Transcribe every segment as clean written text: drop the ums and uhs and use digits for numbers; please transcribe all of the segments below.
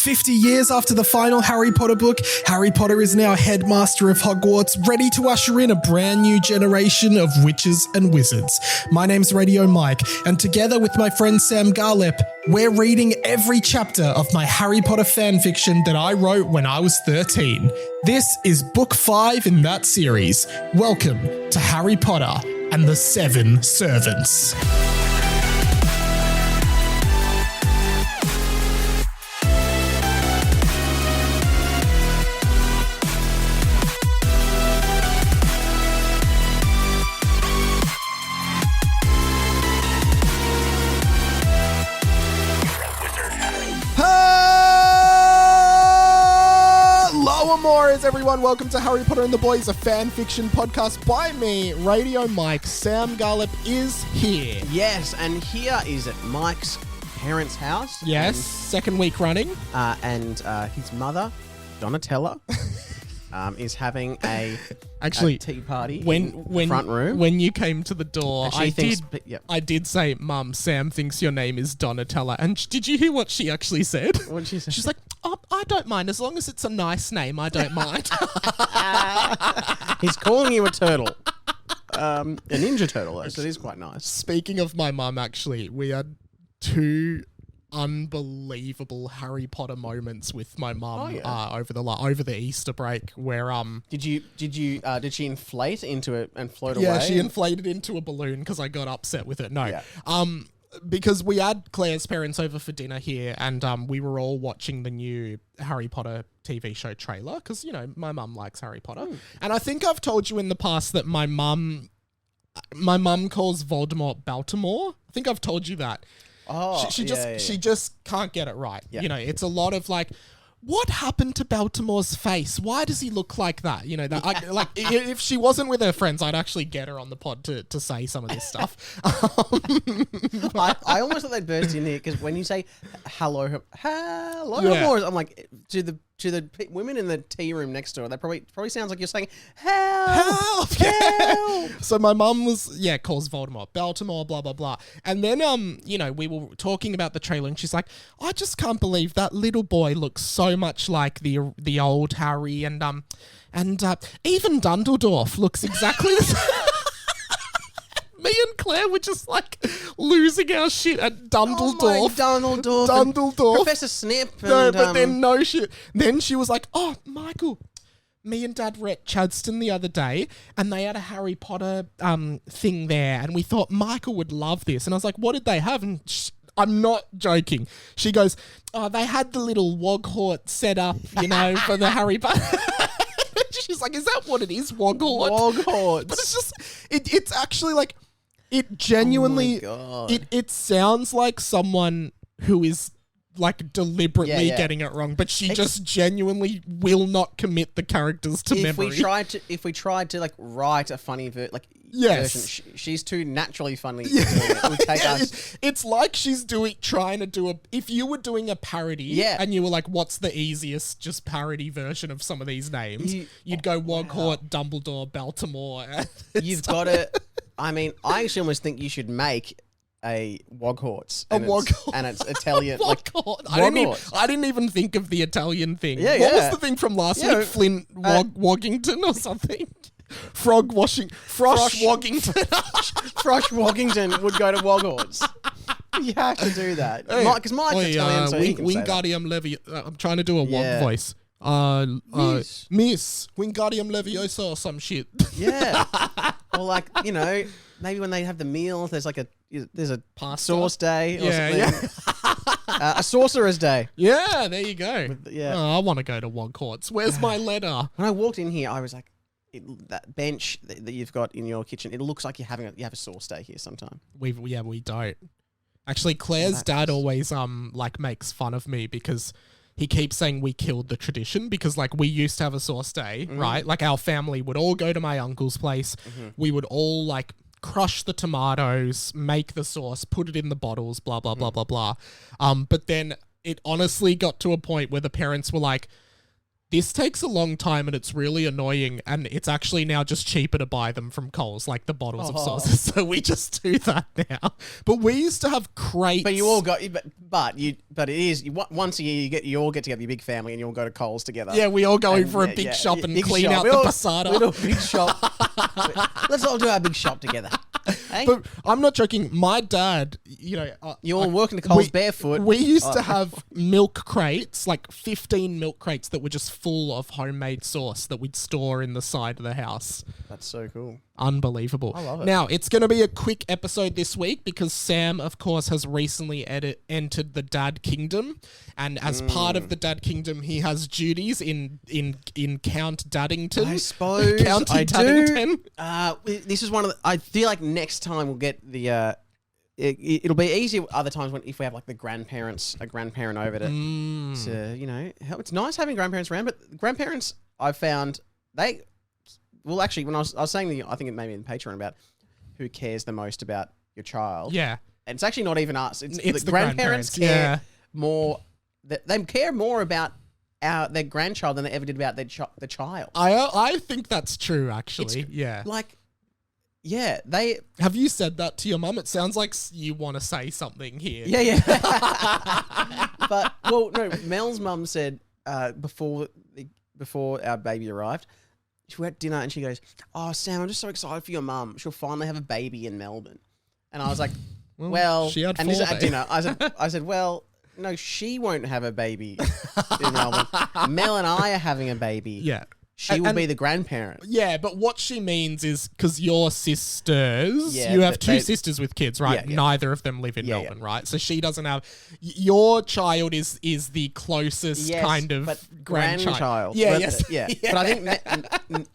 50 years after the final Harry Potter book, Harry Potter is now headmaster of Hogwarts, ready to usher in a brand new generation of witches and wizards. My name's Radio Mike, and together with my friend Sam Garlep, we're reading every chapter of my Harry Potter fanfiction that I wrote when I was 13. This is book 5 in that series. Welcome to Harry Potter and the Seven Servants. Everyone, welcome to Harry Potter and the Boys, a fan fiction podcast by me, Radio Mike. Sam Garlep is here. Yes, and here is at Mike's parents' house. Yes, second week running. And his mother, Donatella, is having a tea party in the front room. When you came to the door, I did say, Mum, Sam thinks your name is Donatella. And did you hear what she actually said? What did she say? She's like, oh, I don't mind. As long as it's a nice name, I don't mind. He's calling you a turtle. A ninja turtle, though, so it is quite nice. Speaking of my mum, actually, we had two unbelievable Harry Potter moments with my mum over the Easter break where did she inflate into it and float away? Yeah, she inflated into a balloon because I got upset with it. No. Because we had Claire's parents over for dinner here and we were all watching the new Harry Potter TV show trailer because, you know, my mum likes Harry Potter. And I think I've told you in the past that my mum calls Voldemort Baltimore. I think I've told you that. Oh, she just can't get it right. Yeah. You know, it's a lot of like, what happened to Baltimore's face? Why does he look like that? You know, that if she wasn't with her friends, I'd actually get her on the pod to say some of this stuff. I almost thought they'd burst in here because when you say hello, Hogwarts, I'm like, to the women in the tea room next door, that probably sounds like you're saying help. So my mum calls Voldemort Baltimore, blah blah blah, and then you know, we were talking about the trailer, and she's like, I just can't believe that little boy looks so much like the old Harry, and even Dumbledore looks exactly the same. Me and Claire were just like losing our shit at Dumbledore. Dumbledore. Professor Snip. But then no shit. Then she was like, oh, Michael, me and Dad were at Chadston the other day and they had a Harry Potter thing there and we thought Michael would love this. And I was like, what did they have? And I'm not joking. She goes, oh, they had the little Woghort set up, you know, for the Harry Potter. She's like, is that what it is? Woghort. But it's just, it's actually like, it genuinely, it sounds like someone who is like deliberately getting it wrong, but she just genuinely will not commit the characters to memory. If we tried to like write a funny version, she's too naturally funny. It would take us. It's like she's trying to do if you were doing a parody and you were like, what's the easiest just parody version of some of these names? You'd go Woghort, Dumbledore, Baltimore. You've got to... I mean, I actually almost think you should make a Woghorts. And it's Italian. Woghort. I didn't even think of the Italian thing. What was the thing from last week? Flint Woggington or something? Frosh Woggington. Frosh Woggington would go to Woghorts. You have to do that. Because Mike's Italian, so he can Wingardium Leviosa. I'm trying to do a Wog voice. Miss Wingardium Leviosa or some shit. Yeah. Or like, you know, maybe when they have the meal, there's a pasta sauce day or something. A sorcerer's day. Yeah, there you go. I want to go to Woghorts. Where's my letter? When I walked in here, I was like, that bench that you've got in your kitchen, it looks like you have a sauce day here sometime. We don't. Actually, Claire's dad always makes fun of me because he keeps saying we killed the tradition because, like, we used to have a sauce day, right? Like, our family would all go to my uncle's place. We would all, like, crush the tomatoes, make the sauce, put it in the bottles, blah, blah, blah, blah, blah. But then it honestly got to a point where the parents were like, this takes a long time and it's really annoying, and it's actually now just cheaper to buy them from Coles, like the bottles of sauces. So we just do that now. But we used to have crates. But you all got, but it is once a year you all get together, your big family, and you all go to Coles together. Yeah, we all go in for a big shop and clean out the passata. We do a big shop. Let's all do our big shop together. Hey? But I'm not joking. My dad, you all walking to Coles barefoot. We used to have milk crates, like 15 milk crates that were just full of homemade sauce that we'd store in the side of the house. That's so cool. Unbelievable. I love it. Now, it's going to be a quick episode this week because Sam, of course, has recently entered the Dad Kingdom. And as part of the Dad Kingdom, he has duties in Count Daddington. I suppose County I Daddington. do. This is one of the... I feel like next time we'll get the... It'll be easier other times if we have like a grandparent over to help. It's nice having grandparents around, but grandparents I've found well, actually, when I was saying I think it may be in Patreon about who cares the most about your child. Yeah. And it's actually not even us. It's the grandparents care more. They care more about their grandchild than they ever did about the child. I think that's true, actually. Yeah. Like, yeah, they... Have you said that to your mum? It sounds like you want to say something here. Yeah. But, well, no, Mel's mum said before our baby arrived, she went to dinner and she goes, "Oh, Sam, I'm just so excited for your mum. She'll finally have a baby in Melbourne." And I was like, well... She had and four this is at dinner. I said, well... No, she won't have a baby in Melbourne. Mel and I are having a baby. Yeah. She will be the grandparent. Yeah, but what she means is because your sisters, Yeah, you have two sisters with kids, right? Yeah, yeah. Neither of them live in Melbourne, right? So she doesn't have... Your child is the closest kind of but grandchild. Yeah, but, yes. Yeah. But I think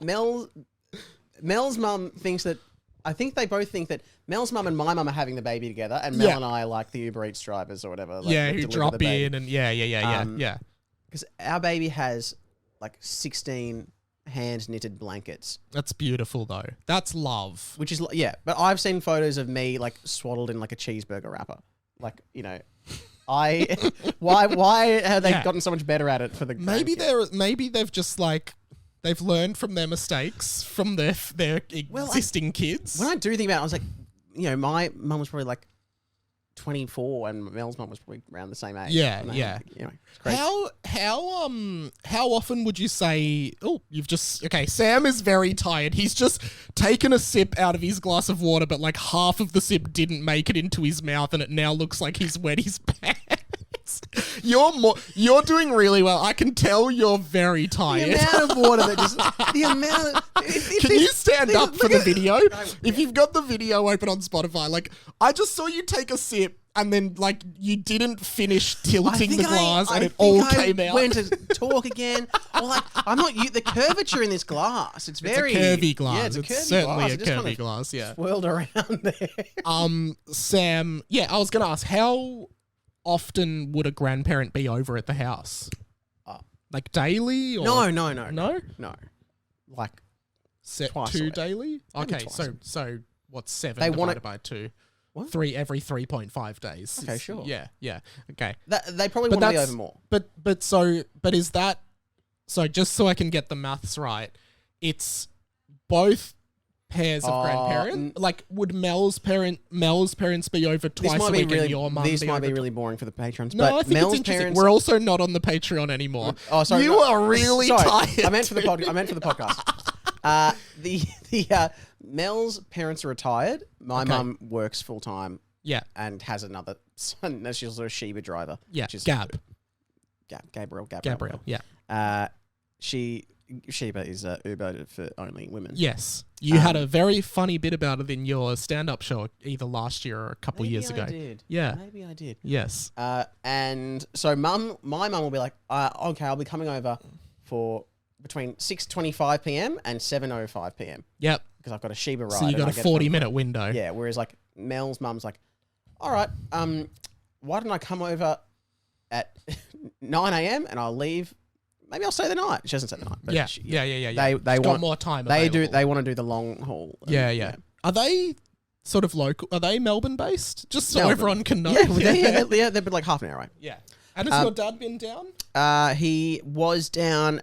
Mel's mum thinks that... I think they both think that Mel's mum and my mum are having the baby together, and Mel and I are like the Uber Eats drivers or whatever. Like, who drop in and yeah. Because our baby has like 16 hand knitted blankets. That's beautiful though. That's love. Which is but I've seen photos of me like swaddled in like a cheeseburger wrapper. Like, why have they gotten so much better at it for the maybe they've just like they've learned from their mistakes from their existing kids. When I do think about it, I was like, my mum was probably like 24 and Mel's mum was probably around the same age. Yeah. It's crazy. How often would you say, Sam is very tired. He's just taken a sip out of his glass of water, but like half of the sip didn't make it into his mouth and it now looks like he's wet his pants. You're doing really well. I can tell you're very tired. The amount of water that just... Can you stand up for the video? If you've got the video open on Spotify, like, I just saw you take a sip and then, like, you didn't finish tilting the glass and it all came out. I went to talk again. Or, like, the curvature in this glass, it's very... It's a curvy glass. Yeah, it's a curvy glass. Certainly a curvy glass, yeah. Swirled around there. Sam, I was going to ask, how often would a grandparent be over at the house? Like daily? Or? No. Like twice two daily? Okay, so what's 7 divided by 2? What? 3 every 3.5 days. Okay, sure. Yeah. Okay. They probably want to be over more. But is that just so I can get the maths right? It's both pairs of grandparents. Like, would Mel's parents be over twice a week and your mum? This might be really boring for the patrons. No, but I think Mel's it's interesting. parents. We're also not on the Patreon anymore. Oh, sorry. You are really tired. I meant for the podcast. Mel's parents are retired. My mum works full time. Yeah. And has another son. She's also a Sheba driver. Yeah. Which is Gabriel. Yeah. Sheba is Uber for only women. Yes. You had a very funny bit about it in your stand-up show either last year or a couple years ago. Maybe I did. Yeah. Maybe I did. Yes. And so my mum will be like, okay, I'll be coming over for between 6:25 p.m. and 7:05 p.m. Yep. Because I've got a Sheba ride. So you got a 40-minute window. Yeah, whereas like Mel's mum's like, all right, why don't I come over at 9 a.m. and I'll leave. Maybe I'll stay the night. She doesn't stay the night. But Yeah. They want more time. They want to do the long haul. Yeah. Are they sort of local? Are they Melbourne based? Just so Melbourne. everyone can know. Yeah, they've been like half an hour away. Yeah. And has your dad been down? He was down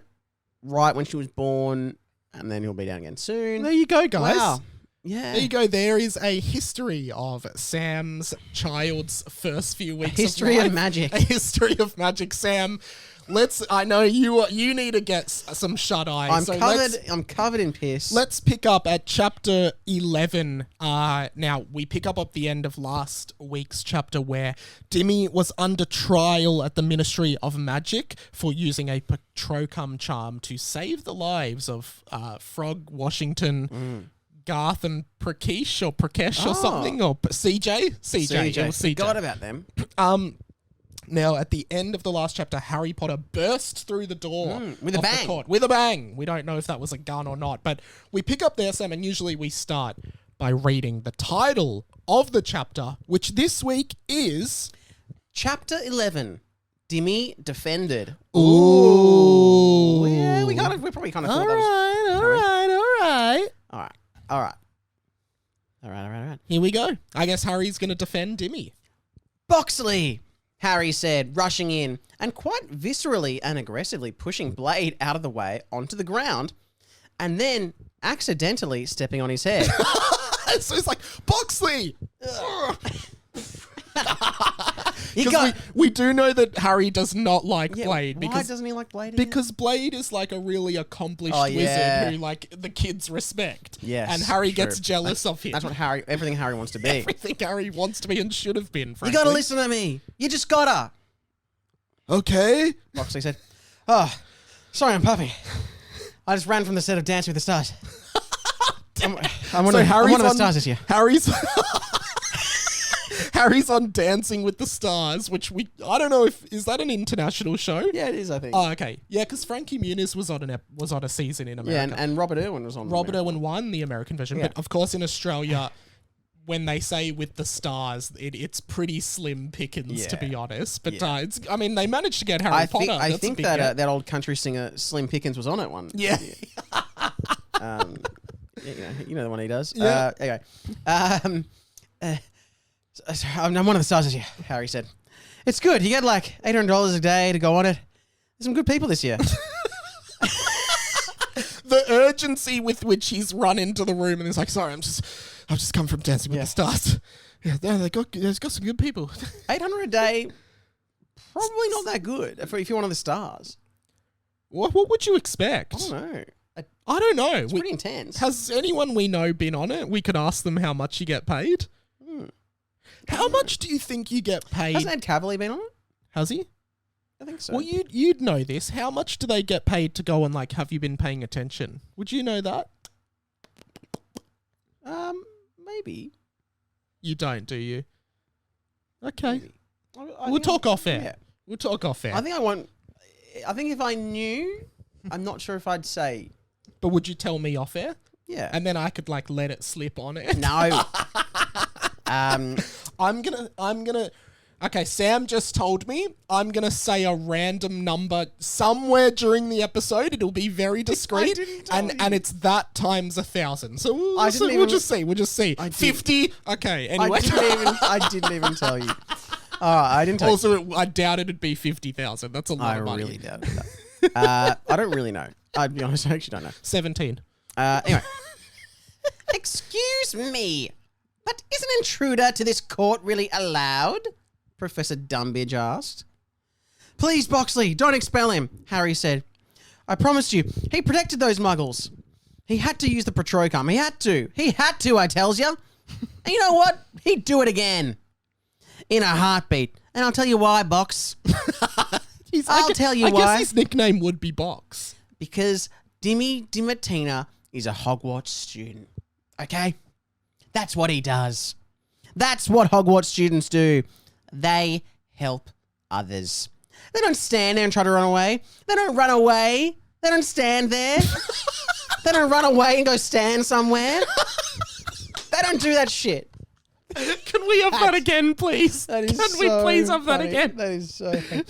right when she was born, and then he'll be down again soon. There you go, guys. Wow. Yeah. There you go. There is a history of Sam's child's first few weeks. History of life. of magic. A history of magic, Sam. I know you need to get some shut eye. I'm covered in piss. Let's pick up at chapter 11. Now, we pick up at the end of last week's chapter where Dimmy was under trial at the Ministry of Magic for using a Patrocum charm to save the lives of Frog, Washington, Garth and Prakesh or something, or CJ. It was CJ. Forgot about them. Now, at the end of the last chapter, Harry Potter burst through the door with a of the bang. court. With a bang. We don't know if that was a gun or not, but we pick up there, Sam, and usually we start by reading the title of the chapter, which this week is... Chapter 11, Dimmy Defended. Ooh. Yeah, we probably kind of thought All right. Here we go. I guess Harry's going to defend Dimmy. Boxley, Harry said, rushing in and quite viscerally and aggressively pushing Blade out of the way onto the ground and then accidentally stepping on his head. So it's like, Boxley! We do know that Harry does not like Blade. Why doesn't he like Blade? Because Blade is like a really accomplished wizard who like the kids respect. Yes, and Harry true. gets jealous of him. That's what everything Harry wants to be. Everything Harry wants to be and should have been, frankly. You gotta listen to me. You just gotta. Okay. Boxley said, "Oh, sorry, I'm puffing. I just ran from the set of Dance with the Stars. I'm one of the stars this year. Harry's on Dancing with the Stars, which I don't know is that an international show? Yeah, it is, I think. Oh, okay. Yeah, because Frankie Muniz was on a season in America. Yeah, and Robert Irwin was on. Robert Irwin won the American version, but of course in Australia, when they say with the stars, it's pretty slim pickings, to be honest. But they managed to get Harry Potter. I think that that old country singer Slim Pickens was on it one. Yeah. You know the one he does. Yeah. Anyway, I'm one of the stars this year, Harry said. It's good. You get like $800 a day to go on it. There's some good people this year. The urgency with which he's run into the room and he's like, sorry, I've just come from Dancing with the Stars. Yeah, there's got some good people. $800 a day, probably not that good if you're one of the stars. What would you expect? I don't know. It's pretty intense. Has anyone we know been on it? We could ask them how much you get paid. How much do you think you get paid? Hasn't Ed Cavalier been on it? Has he? I think so. Well, you'd know this. How much do they get paid to go and like, have you been paying attention? Would you know that? Maybe. You don't, do you? Okay. Maybe. We'll talk off air. Yeah. We'll talk off air. I think if I knew, I'm not sure if I'd say. But would you tell me off air? Yeah. And then I could like let it slip on it. No. I'm gonna. Okay, Sam just told me I'm gonna say a random number somewhere during the episode. It'll be very discreet, and it's that times 1,000. So we'll just see. 50. Okay. Anyway, I didn't even tell you. I didn't tell you. Also, I doubt it'd be 50,000. That's a lot of money. I really doubted that. I don't really know. I'd be honest, I actually don't know. 17. Anyway. Excuse me, but is an intruder to this court really allowed? Professor Dumbidge asked. Please, Boxley, don't expel him, Harry said. I promised you, he protected those muggles. He had to use the Patrocum. He had to, I tells you. And you know what? He'd do it again. In a heartbeat. And I'll tell you why, Box. I'll tell you why. I guess his nickname would be Box. Because Dimmy Dimatina is a Hogwarts student. Okay? That's what he does. That's what Hogwarts students do. They help others. They don't stand there and try to run away. They don't run away. They don't stand there. They don't run away and go stand somewhere. They don't do that shit. Can we have that again, please? Can we please have that again? That is so funny.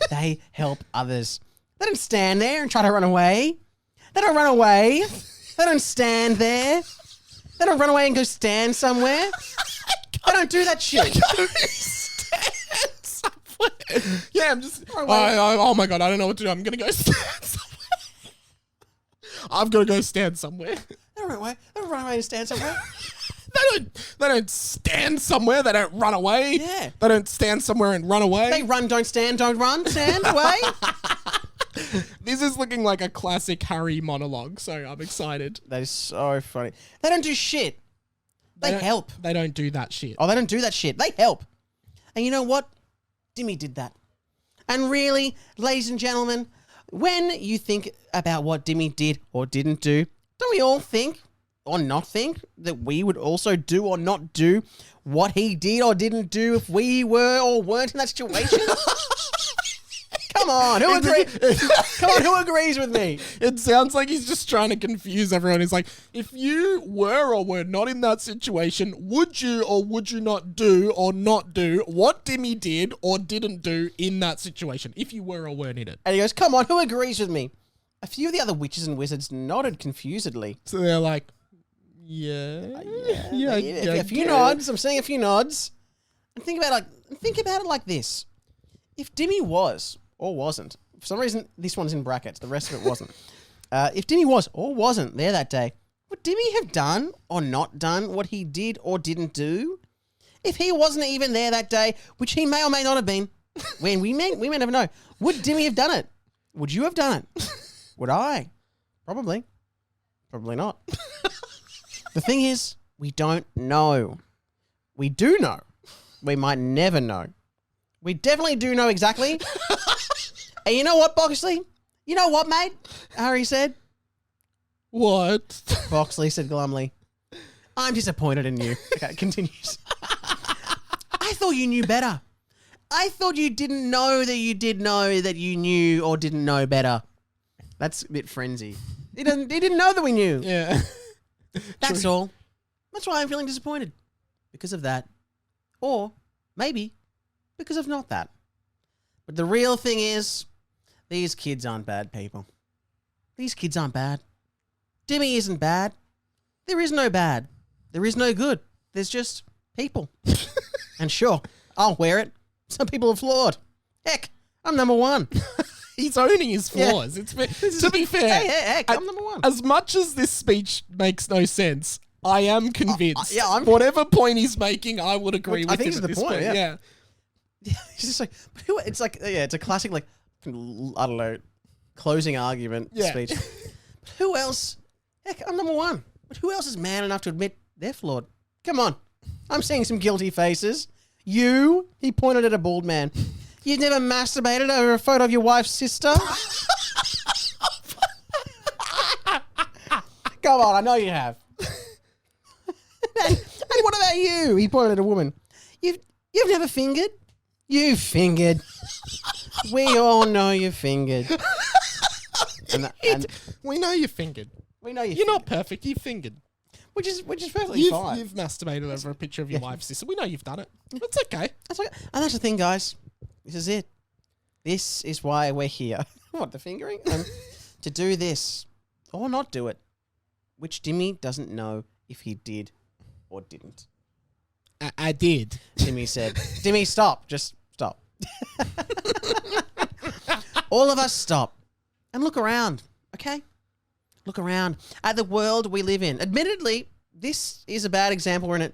They help others. They don't stand there and try to run away. They don't run away. They don't stand there. They don't run away and go stand somewhere. They don't do that shit. Yeah, I'm just. Oh my god, I don't know what to do. I'm gonna go stand somewhere. I've got to go stand somewhere. They don't run away and stand somewhere. They don't stand somewhere. They don't run away. Yeah. They don't stand somewhere and run away. They run, don't stand, don't run, stand away. This is looking like a classic Harry monologue, so I'm excited. That is so funny. They don't do shit. They help. They don't do that shit. Oh, they don't do that shit. They help. And you know what? Dimmy did that. And really, ladies and gentlemen, when you think about what Dimmy did or didn't do, don't we all think or not think that we would also do or not do what he did or didn't do if we were or weren't in that situation? Come on, who agrees with me? It sounds like he's just trying to confuse everyone. He's like, if you were or were not in that situation, would you or would you not do or not do what Dimmy did or didn't do in that situation, if you were or weren't in it? And he goes, come on, who agrees with me? A few of the other witches and wizards nodded confusedly. So they're like, yeah. A few nods. I'm seeing a few nods. And think about it like this. If Dimmy was or wasn't, for some reason this one's in brackets, the rest of it wasn't. If Dimmy was or wasn't there that day, would Dimmy have done or not done what he did or didn't do? If he wasn't even there that day, which he may or may not have been, when we may never know, would Dimmy have done it? Would you have done it? Would I? Probably. Probably not. The thing is, we don't know. We do know. We might never know. We definitely do know exactly. And you know what, Boxley? You know what, mate? Harry said. What? Boxley said glumly. I'm disappointed in you. Okay, continues. I thought you knew better. I thought you didn't know that you did know that you knew or didn't know better. That's a bit frenzy. He didn't know that we knew. Yeah. That's all. That's why I'm feeling disappointed. Because of that. Or maybe because of not that. But the real thing is, these kids aren't bad people. These kids aren't bad. Dimmy isn't bad. There is no bad. There is no good. There's just people. And sure, I'll wear it. Some people are flawed. Heck, I'm number one. He's owning his flaws. Yeah. To be fair, heck, I'm number one. As much as this speech makes no sense, I am convinced. Whatever point he's making, I would agree with him. I think it's the point. Yeah. He's just like, but who? It's like, it's a classic, like, I don't know, closing argument speech. But who else? Heck, I'm number one. But who else is man enough to admit they're flawed? Come on. I'm seeing some guilty faces. You, he pointed at a bald man. You've never masturbated over a photo of your wife's sister? Come on, I know you have. and what about you? He pointed at a woman. You've never fingered? You fingered. We all know you fingered. And we know you fingered. We know you're not perfect. You fingered. Which is perfectly fine. You've masturbated over a picture of your wife's sister. We know you've done it. It's okay. And that's the thing, guys. This is it. This is why we're here. What, the fingering? To do this or not do it, which Dimmy doesn't know if he did or didn't. I did. Dimmy said. Dimmy, stop. Just stop. All of us stop and look around, okay? Look around at the world we live in. Admittedly, this is a bad example. We're in a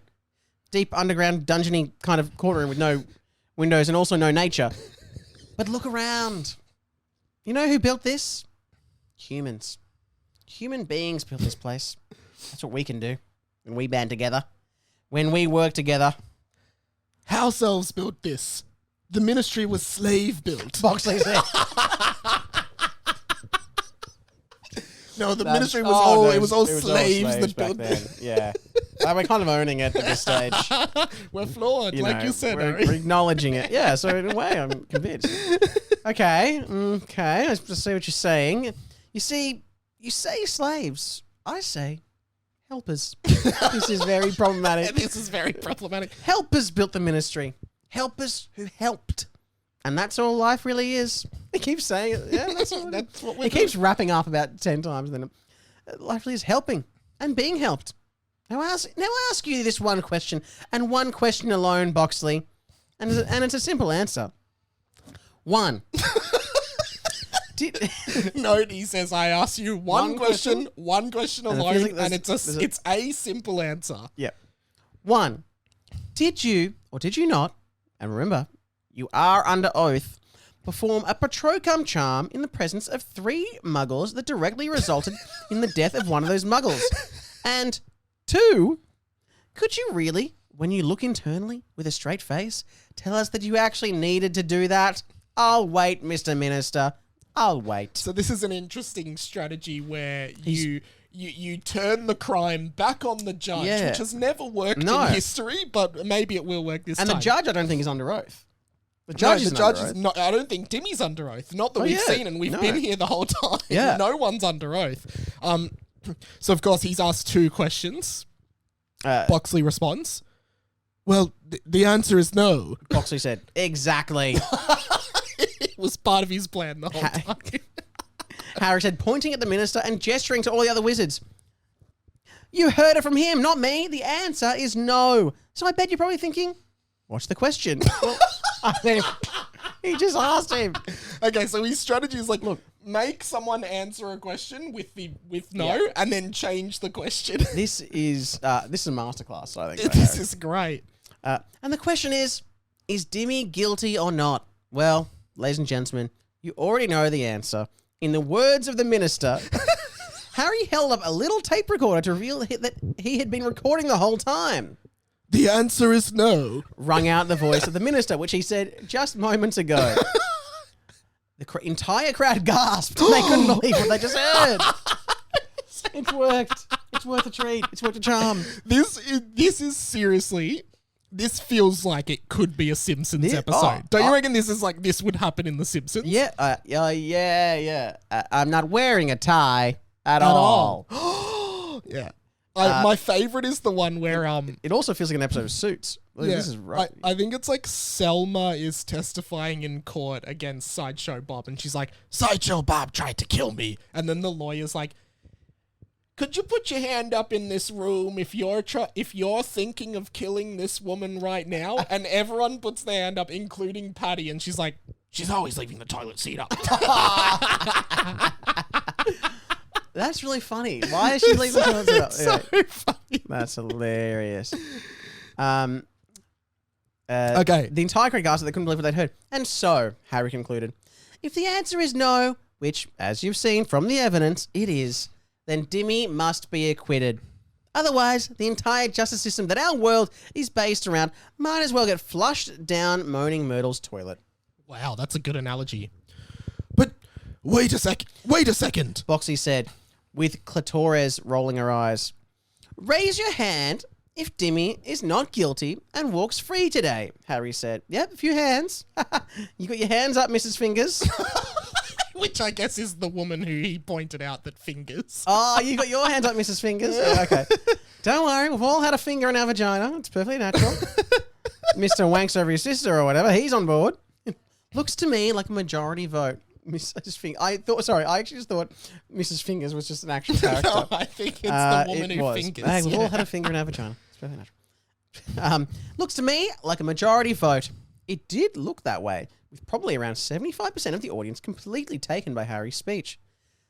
deep underground dungeony kind of courtroom with no windows and also no nature. But look around. You know who built this? Humans. Human beings built this place. That's what we can do when we band together. When we work together. House elves built this. The ministry was slave built. Boxley said. No, the ministry was all slaves that built this. Yeah. We're kind of owning it at this stage. We're flawed, you said. We're acknowledging it. Yeah, so in a way, I'm convinced. Okay. Let's just see what you're saying. You say slaves. I say helpers. This is very problematic. Helpers built the ministry. Helpers who helped. And that's all life really is. It keeps saying it. Yeah, that's what it keeps wrapping up about 10 times. Then life really is helping and being helped. Now I ask you this one question, and one question alone, Boxley, and it's a simple answer. 1. Note, he says, I ask you one question alone, like and it's a simple answer. Yep. 1. Did you, or did you not, and remember, you are under oath, perform a Patrocum charm in the presence of 3 muggles that directly resulted in the death of one of those muggles? And 2, could you really, when you look internally with a straight face, tell us that you actually needed to do that? I'll wait, Mr. Minister. I'll wait. So this is an interesting strategy where you turn the crime back on the judge, which has never worked in history, but maybe it will work this time. And the judge, I don't think, is under oath. The judge is not. I don't think Dimmy's under oath. Not that we've seen, and we've been here the whole time. Yeah. No one's under oath. So of course he's asked 2 questions. Boxley responds, well, the answer is no. Boxley said, exactly. It was part of his plan the whole time. Harry said, pointing at the minister and gesturing to all the other wizards. You heard it from him, not me. The answer is no. So I bet you're probably thinking, what's the question? Well, I mean, he just asked him. Okay, so his strategy is like, look, make someone answer a question with no, and then change the question. This is a masterclass, I think. This is great. And the question is Dimmy guilty or not? Well, ladies and gentlemen, you already know the answer. In the words of the minister, Harry held up a little tape recorder to reveal that he had been recording the whole time. The answer is no. Rung out the voice of the minister, which he said just moments ago. The entire crowd gasped. They couldn't believe what they just heard. It's worked. It's worth a treat. It's worth a charm. This is seriously... This feels like it could be a Simpsons episode. Don't you reckon this would happen in The Simpsons? Yeah. Yeah. I'm not wearing a tie at all. Yeah. My favorite is the one where it also feels like an episode of Suits. Like, this is right. I think it's like Selma is testifying in court against Sideshow Bob, and she's like, Sideshow Bob tried to kill me, and then the lawyer's like, could you put your hand up in this room if you're thinking of killing this woman right now? And everyone puts their hand up, including Patty, and she's like, she's always leaving the toilet seat up. That's really funny. Why is she leaving the toilet seat up? So funny. That's hilarious. Okay. The entire crowd gasped. They couldn't believe what they'd heard. And so, Harry concluded, if the answer is no, which, as you've seen from the evidence, it is, then Dimmy must be acquitted. Otherwise, the entire justice system that our world is based around might as well get flushed down Moaning Myrtle's toilet. Wow, that's a good analogy. But wait a second. Boxy said, with clitoris rolling her eyes. Raise your hand if Dimmy is not guilty and walks free today, Harry said. Yep, a few hands. You got your hands up, Mrs. Fingers. Which I guess is the woman who he pointed out that fingers. Oh, you got your hands up, Mrs. Fingers? Yeah, okay. Don't worry, we've all had a finger in our vagina. It's perfectly natural. Mr. Wanks over your sister or whatever, he's on board. Looks to me like a majority vote. I actually just thought Mrs. Fingers was just an actual character. No, I think it's the woman who fingers. Hey, we've all had a finger in our vagina. It's perfectly natural. Looks to me like a majority vote. It did look that way, with probably around 75% of the audience completely taken by Harry's speech.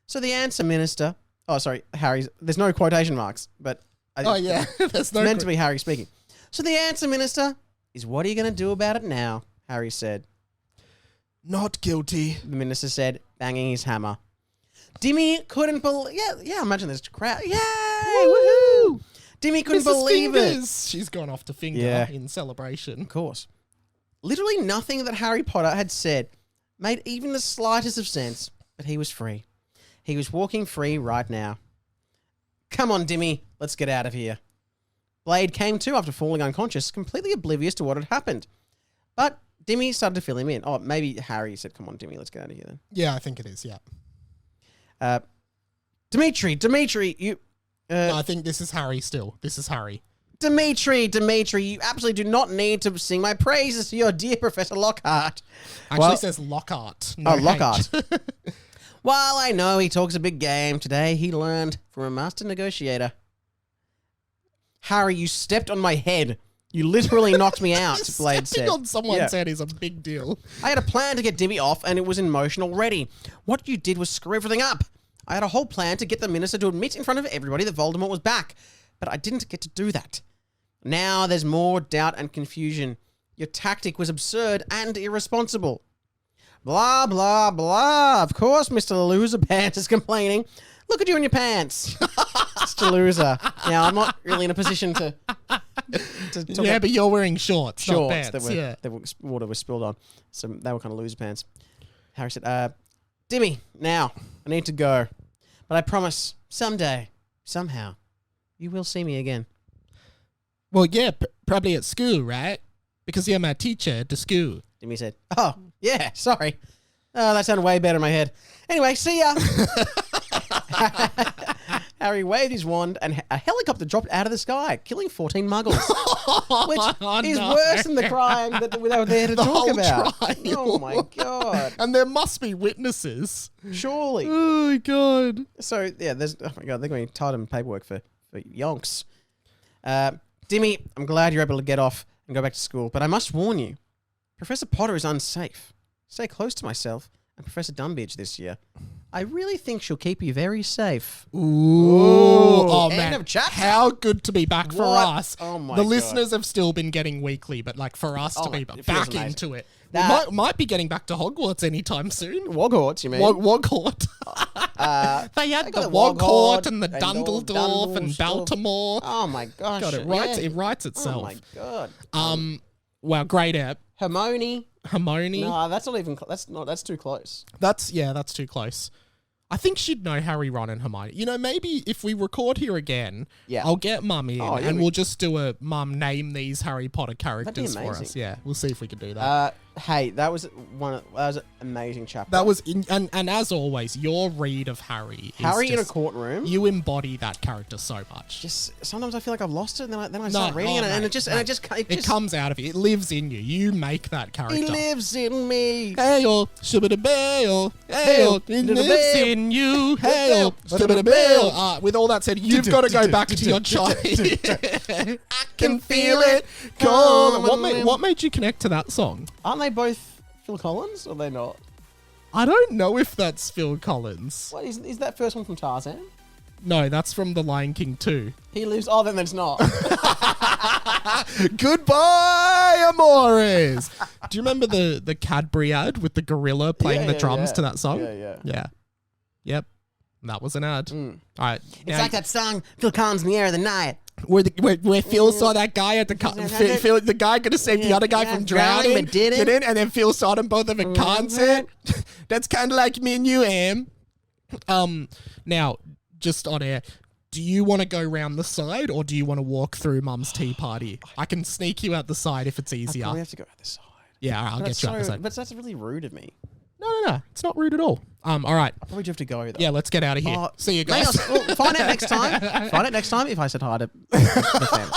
So the answer, Minister... Oh, sorry, Harry's... There's no quotation marks, but... There's no... meant to be Harry speaking. So the answer, Minister, is what are you going to do about it now? Harry said. Not guilty, the minister said, banging his hammer. Dimmy couldn't believe... Yeah, imagine this crowd. Yay! Woohoo! Dimmy couldn't believe it. She's gone off to finger in celebration. Of course. Literally nothing that Harry Potter had said made even the slightest of sense, but he was free. He was walking free right now. Come on, Dimmy, let's get out of here. Blade came to after falling unconscious, completely oblivious to what had happened. But Dimmy started to fill him in. Oh, maybe Harry said, come on, Dimmy, let's get out of here then. Yeah, I think it is, yeah. Dimitri, you... No, I think this is Harry still. This is Harry. Dimitri, you absolutely do not need to sing my praises to your dear Professor Lockhart. Actually says Lockhart. No Lockhart. While I know he talks a big game, today he learned from a master negotiator. Harry, you stepped on my head. You literally knocked me out, Blade Stepping said. on someone's Yeah. head is a big deal. I had a plan to get Dimmy off, and it was in motion already. What you did was screw everything up. I had a whole plan to get the minister to admit in front of everybody that Voldemort was back, but I didn't get to do that. Now there's more doubt and confusion. Your tactic was absurd and irresponsible. Blah, blah, blah. Of course, Mr. Loser Pants is complaining. Look at you in your pants, Mr. Loser. Now, I'm not really in a position to talk about But you're wearing shorts, not shorts pants. that water was spilled on. So they were kind of loser pants. Harry said, Dimmy, now, I need to go. But I promise, someday, somehow, you will see me again. Well, yeah, probably at school, right? Because you're my teacher at the school. Dimmy said, oh, yeah, sorry. Oh, that sounded way better in my head. Anyway, see ya. Harry waved his wand and a helicopter dropped out of the sky, killing 14 muggles. Which is worse than the crime that they were there to The talk whole about. trial. Oh, my God. And there must be witnesses. Surely. Oh, my God. So, yeah, oh my God, they're going to tie them paperwork for yonks. Dimmy, I'm glad you're able to get off and go back to school, but I must warn you, Professor Potter is unsafe. Stay close to myself and Professor Dumbidge this year. I really think she'll keep you very safe. Ooh. Oh, End man. of chapter. How good to be back for What? us. Oh, my The God. listeners have still been getting weekly, but like for us to be it feels back amazing. into it. That- We might be getting back to Hogwarts anytime soon. Wogwarts, you mean? Woghort. They had They the got Woghort the and the Woghort and Dundledorf and Dundledorf. Baltimore. Oh, my gosh. God, it writes itself. Oh, my God. Wow, great app. Hermione. Hermione. No, that's not even... That's too close. That's too close. I think she'd know Harry, Ron, and Hermione. You know, maybe if we record here again, Yeah. I'll get Mum in and we- we'll just do a Mum name these Harry Potter characters for amazing. us. Yeah, we'll see if we can do that. Hey, that was an amazing chapter. That was and as always, your read of Harry. Harry is in a just, courtroom. You embody that character so much. Just sometimes I feel like I've lost it, and then I start reading it, and it just it comes out of you. It lives in you. You make that character. He lives in me. Hail, shibba-da-bail, hail, it lives in you. Hail, shibba-da-bail. With all that said, you've got to go back to your child. I can feel it. What made you connect to that song? Aren't they both Phil Collins, or are they not? I don't know if that's Phil Collins. What is that first one from Tarzan? No, that's from The Lion King 2. He lives. Oh, then it's not. Goodbye, amores. Do you remember the Cadbury ad with the gorilla playing the drums to that song? Yeah. Yep. That was an ad. All right. It's like that song, Phil Collins in the Air of the Night. Where Phil saw that guy at the Phil, the guy gonna save the other guy from drowning, but didn't. And then Phil saw them both at a concert. That's kind of like me and you, Am. Now, just on air, do you want to go round the side or do you want to walk through Mum's tea party? I can sneak you out the side if it's easier. We have to go out the side. Yeah, all right, I'll get you out the side. But that's really rude of me. No, it's not rude at all. All right. I probably do have to go though. Yeah, let's get out of here. See you guys. Find out next time. Find out next time if I said hi to the family.